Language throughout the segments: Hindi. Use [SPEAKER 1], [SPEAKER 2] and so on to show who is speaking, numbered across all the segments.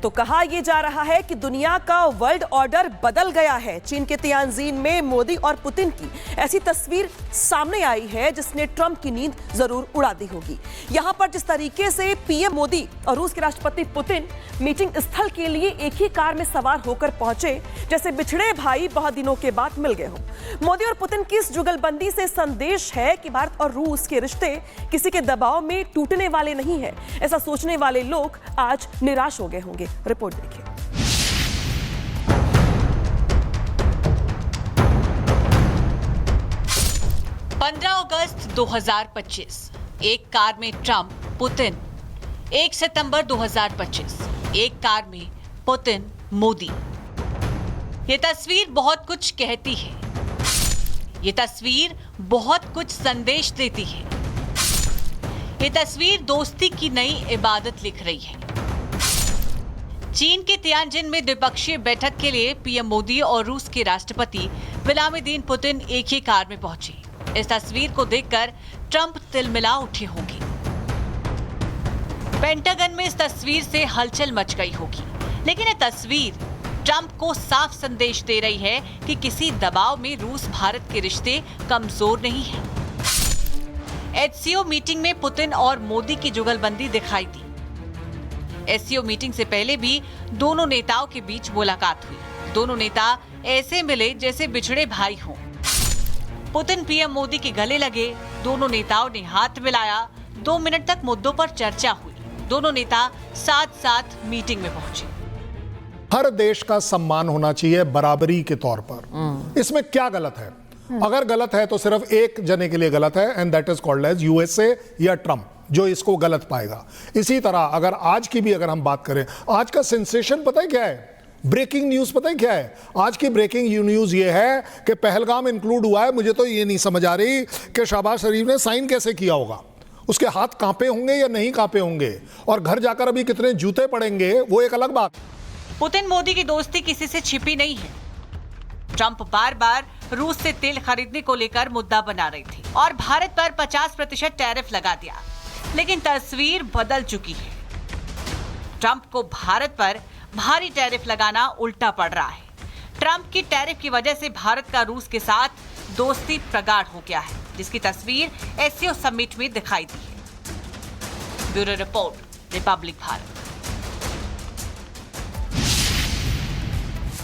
[SPEAKER 1] तो कहा यह जा रहा है कि दुनिया का वर्ल्ड ऑर्डर बदल गया है। चीन के तियानजिन में मोदी और पुतिन की ऐसी तस्वीर सामने आई है जिसने ट्रंप की नींद जरूर उड़ा दी होगी। यहां पर जिस तरीके से पीएम मोदी और रूस के राष्ट्रपति पुतिन मीटिंग स्थल के लिए एक ही कार में सवार होकर पहुंचे, जैसे बिछड़े भाई बहुत दिनों के बाद मिल गए हों। मोदी और पुतिन की इस जुगलबंदी से संदेश है कि भारत और रूस के रिश्ते किसी के दबाव में टूटने वाले नहीं है। ऐसा सोचने वाले लोग आज निराश हो गए होंगे। रिपोर्ट देखिए।
[SPEAKER 2] 15 अगस्त 2025 एक कार में ट्रंप पुतिन। 1 सितंबर 2025 एक कार में पुतिन मोदी। ये तस्वीर बहुत कुछ कहती है। ये तस्वीर बहुत कुछ संदेश देती है। ये तस्वीर दोस्ती की नई इबादत लिख रही है। चीन के तियानजिन में द्विपक्षीय बैठक के लिए पीएम मोदी और रूस के राष्ट्रपति व्लादिमीर पुतिन एक ही कार में पहुंचे। इस तस्वीर को देखकर ट्रंप तिलमिला उठे होंगे। पेंटागन में इस तस्वीर से हलचल मच गई होगी, लेकिन ये तस्वीर ट्रंप को साफ संदेश दे रही है कि किसी दबाव में रूस भारत के रिश्ते कमजोर नहीं है। एचसीओ मीटिंग में पुतिन और मोदी की जुगलबंदी दिखाई दी। एचसीओ मीटिंग से पहले भी दोनों नेताओं के बीच मुलाकात हुई। दोनों नेता ऐसे मिले जैसे बिछड़े भाई हों। पुतिन पीएम मोदी के गले लगे। दोनों नेताओं ने हाथ मिलाया। 2 मिनट तक मुद्दों पर चर्चा हुई। दोनों नेता साथ साथ मीटिंग में पहुंचे।
[SPEAKER 3] हर देश का सम्मान होना चाहिए बराबरी के तौर पर। इसमें क्या गलत है? अगर गलत है तो सिर्फ एक जने के लिए गलत है, and that is called as USA या ट्रंप, जो इसको गलत पाएगा। इसी तरह अगर आज की भी अगर हम बात करें, आज का सेंसेशन पता है क्या है? ब्रेकिंग न्यूज पता है क्या है? आज की ब्रेकिंग न्यूज ये है कि पहलगाम इंक्लूड हुआ है। मुझे तो ये नहीं समझ आ रही कि शहबाज शरीफ ने साइन कैसे किया होगा। उसके हाथ कांपे होंगे या नहीं कांपे होंगे, और घर जाकर अभी कितने जूते पड़ेंगे, वो एक अलग बात।
[SPEAKER 2] पुतिन मोदी की दोस्ती किसी से छिपी नहीं है। ट्रंप बार बार रूस से तेल खरीदने को लेकर मुद्दा बना रही थी और भारत पर 50% टैरिफ लगा दिया, लेकिन तस्वीर बदल चुकी है। ट्रंप को भारत पर भारी टैरिफ लगाना उल्टा पड़ रहा है। ट्रंप की टैरिफ की वजह से भारत का रूस के साथ दोस्ती प्रगाढ़ हो गया है, जिसकी तस्वीर एससीओ समिट में दिखाई दी है। Bureau report, Republic Bharat.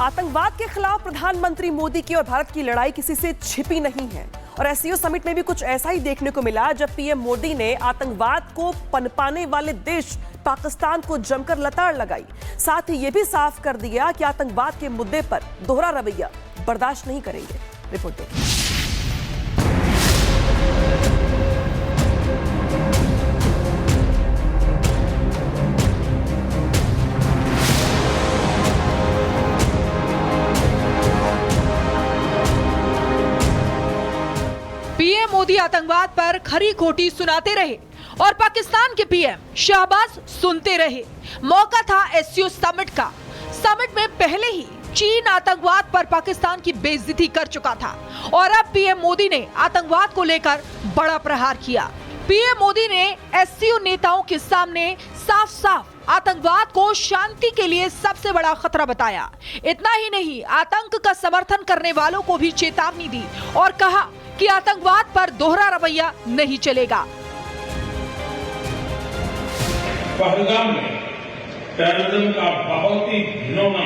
[SPEAKER 1] आतंकवाद के खिलाफ प्रधानमंत्री मोदी की और भारत की लड़ाई किसी से छिपी नहीं है, और एससीओ समिट में भी कुछ ऐसा ही देखने को मिला, जब पीएम मोदी ने आतंकवाद को पनपाने वाले देश पाकिस्तान को जमकर लताड़ लगाई। साथ ही यह भी साफ कर दिया कि आतंकवाद के मुद्दे पर दोहरा रवैया बर्दाश्त नहीं करेंगे। रिपोर्ट देखिए।
[SPEAKER 4] पीएम मोदी आतंकवाद पर खरी खोटी सुनाते रहे और पाकिस्तान के पीएम शहबाज सुनते रहे। मौका था एससीओ समिट का। समिट में पहले ही चीन आतंकवाद पर पाकिस्तान की बेइज्जती कर चुका था, और अब पीएम मोदी ने आतंकवाद को लेकर बड़ा प्रहार किया। पीएम मोदी ने एससीओ नेताओं के सामने साफ साफ आतंकवाद को शांति के लिए सबसे बड़ा खतरा बताया। इतना ही नहीं, आतंक का समर्थन करने वालों को भी चेतावनी दी और कहा कि आतंकवाद पर दोहरा रवैया नहीं चलेगा।
[SPEAKER 5] पहलगाम में टेररिज्म का बहुत ही घिनौना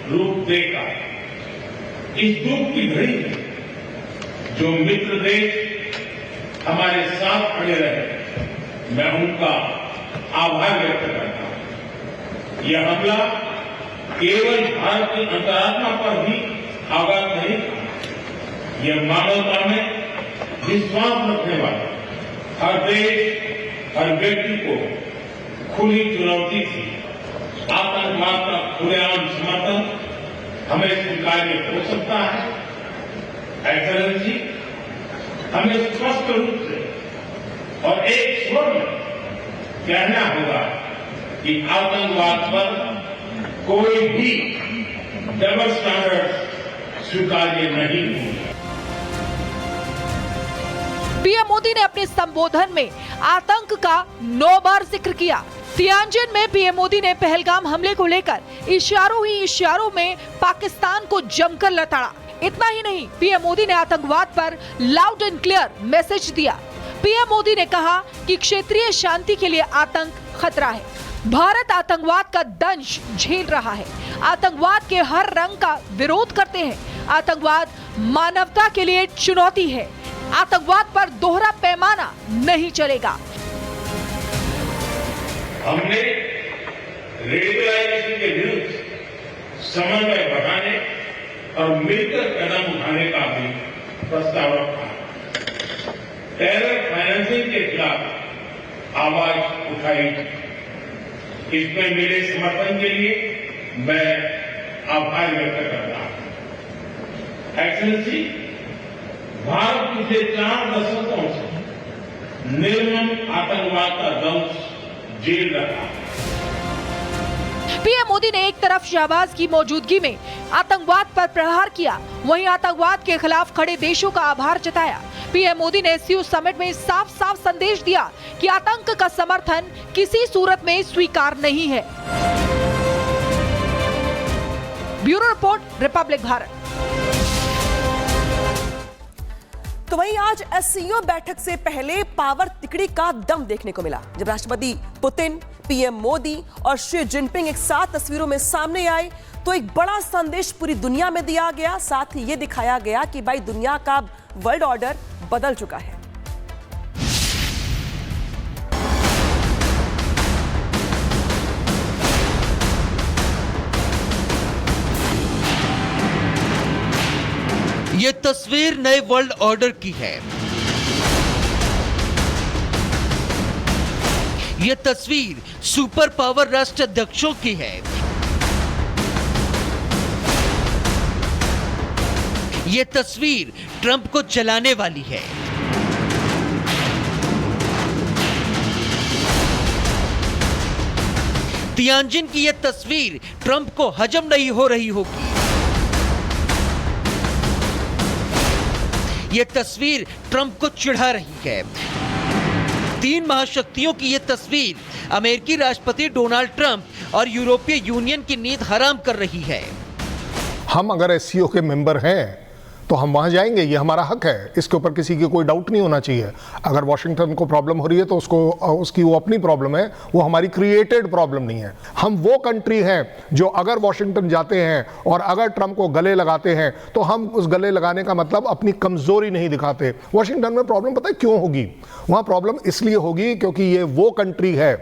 [SPEAKER 5] रूप देखा। इस दुख की घड़ी में जो मित्र देश हमारे साथ खड़े रहे, मैं उनका आभार व्यक्त करता हूं। यह हमला केवल भारत की अंतरात्मा पर ही आघात नहीं था, यह मानवता में विश्वास रखने वाले हर देश, हर व्यक्ति को खुली चुनौती थी। आतंकवाद का खुलेआम समर्थन हमें स्वीकार्य हो सकता है। एक्सेलेंसी, हमें स्पष्ट रूप से और एक स्वर में कहना होगा कि आतंकवाद पर कोई भी डबल स्टैंडर्ड स्वीकार्य नहीं होगा।
[SPEAKER 4] पीएम मोदी ने अपने संबोधन में आतंक का 9 बार जिक्र किया। तियानजिन में पीएम मोदी ने पहलगाम हमले को लेकर इशारों ही इशारों में पाकिस्तान को जमकर लताड़ा। इतना ही नहीं, पीएम मोदी ने आतंकवाद पर लाउड एंड क्लियर मैसेज दिया। पीएम मोदी ने कहा कि क्षेत्रीय शांति के लिए आतंक खतरा है। भारत आतंकवाद का दंश झेल रहा है। आतंकवाद के हर रंग का विरोध करते हैं। आतंकवाद मानवता के लिए चुनौती है। आतंकवाद पर दोहरा पैमाना नहीं चलेगा।
[SPEAKER 5] हमने रेडिकलाइजेशन के विरुद्ध समन्वय बढ़ाने और मिलकर कदम उठाने का भी प्रस्ताव रखा। टेरर फाइनेंसिंग के खिलाफ आवाज उठाई। इसमें मिले समर्थन के लिए मैं आभार व्यक्त करता हूं। एक्सेलेंसी, भारत पिछले 4 दशकों से निर्मम आतंकवाद का दंश झेल रहा है।
[SPEAKER 4] पीएम मोदी ने एक तरफ शहबाज की मौजूदगी में आतंकवाद पर प्रहार किया, वहीं आतंकवाद के खिलाफ खड़े देशों का आभार जताया। पीएम मोदी ने एससीओ समिट में साफ साफ संदेश दिया कि आतंक का समर्थन किसी सूरत में स्वीकार नहीं है। Bureau report, Republic Bharat.
[SPEAKER 1] तो वहीं आज एससीओ बैठक से पहले पावर तिकड़ी का दम देखने को मिला, जब राष्ट्रपति पुतिन, पीएम मोदी और शी जिनपिंग एक साथ तस्वीरों में सामने आए तो एक बड़ा संदेश पूरी दुनिया में दिया गया। साथ ही ये दिखाया गया कि भाई दुनिया का वर्ल्ड ऑर्डर बदल चुका है।
[SPEAKER 6] ये तस्वीर नए वर्ल्ड ऑर्डर की है। ये तस्वीर सुपर पावर राष्ट्र अध्यक्षों की है। ये तस्वीर ट्रंप को जलाने वाली है। तियानजिन की यह तस्वीर ट्रंप को हजम नहीं हो रही होगी। यह तस्वीर ट्रंप को चिढ़ा रही है। 3 महाशक्तियों की यह तस्वीर अमेरिकी राष्ट्रपति डोनाल्ड ट्रंप और यूरोपीय यूनियन की नींद हराम कर रही है।
[SPEAKER 3] हम अगर एससीओ के मेंबर हैं तो हम वहां जाएंगे, ये हमारा हक है, इसके ऊपर किसी की कोई डाउट नहीं होना चाहिए। अगर वॉशिंगटन को प्रॉब्लम हो रही है तो उसकी वो अपनी प्रॉब्लम है, वो हमारी क्रिएटेड प्रॉब्लम नहीं है। हम वो कंट्री हैं जो अगर वॉशिंगटन जाते हैं और अगर ट्रंप को गले लगाते हैं तो हम उस गले लगाने का मतलब अपनी कमजोरी नहीं दिखाते। वॉशिंगटन में प्रॉब्लम पता है क्यों होगी? वहां प्रॉब्लम इसलिए होगी क्योंकि ये वो कंट्री है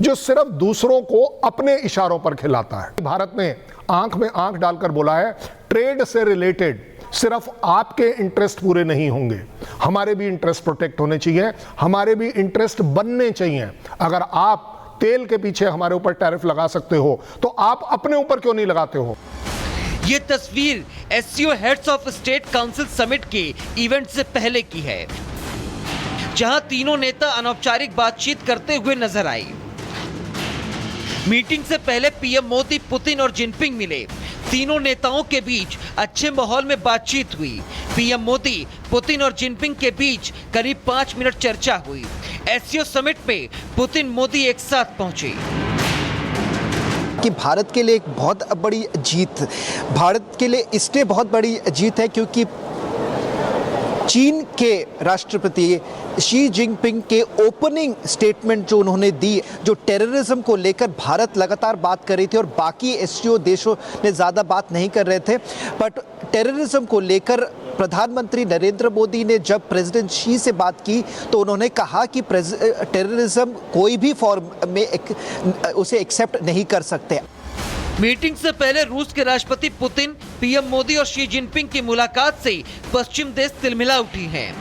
[SPEAKER 3] जो सिर्फ दूसरों को अपने इशारों पर खिलाता है। भारत ने आंख में आंख डालकर बोला है, ट्रेड से रिलेटेड सिर्फ आपके इंटरेस्ट पूरे नहीं होंगे, हमारे भी इंटरेस्ट प्रोटेक्ट होने चाहिए, हमारे भी इंटरेस्ट बनने चाहिए। अगर आप तेल के पीछे हमारे ऊपर टैरिफ लगा सकते हो तो आप अपने ऊपर क्यों नहीं लगाते हो?
[SPEAKER 6] ये तस्वीर SCO heads of state council summit के इवेंट से पहले की है, जहां तीनों नेता अनौपचारिक बातचीत करते हुए नजर आए। मीटिंग से पहले पीएम मोदी, पुतिन और जिनपिंग मिले। तीनों नेताओं के बीच अच्छे माहौल में बातचीत हुई। पीएम मोदी, पुतिन और जिनपिंग के बीच करीब 5 मिनट चर्चा हुई। एससीओ समिट में पुतिन, मोदी एक साथ पहुंचे।
[SPEAKER 7] कि भारत के लिए एक बहुत बड़ी जीत, भारत के लिए इसलिए बहुत बड़ी जीत है क्योंकि चीन के राष्ट्रपति शी जिनपिंग के ओपनिंग स्टेटमेंट जो उन्होंने दी, जो टेररिज्म को लेकर भारत लगातार बात कर रही थी और बाकी एससीओ देशों ने ज़्यादा बात नहीं कर रहे थे, बट टेररिज्म को लेकर प्रधानमंत्री नरेंद्र मोदी ने जब प्रेसिडेंट शी से बात की तो उन्होंने कहा कि टेररिज्म कोई भी फॉर्म में उसे एक्सेप्ट नहीं कर सकते।
[SPEAKER 6] मीटिंग से पहले रूस के राष्ट्रपति पुतिन, पीएम मोदी और शी जिनपिंग की मुलाकात से पश्चिम देश तिलमिला उठी हैं।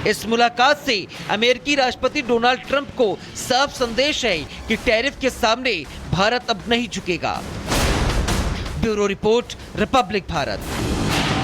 [SPEAKER 6] इस मुलाकात से अमेरिकी राष्ट्रपति डोनाल्ड ट्रंप को साफ संदेश है कि टैरिफ के सामने भारत अब नहीं झुकेगा। Bureau report, Republic Bharat.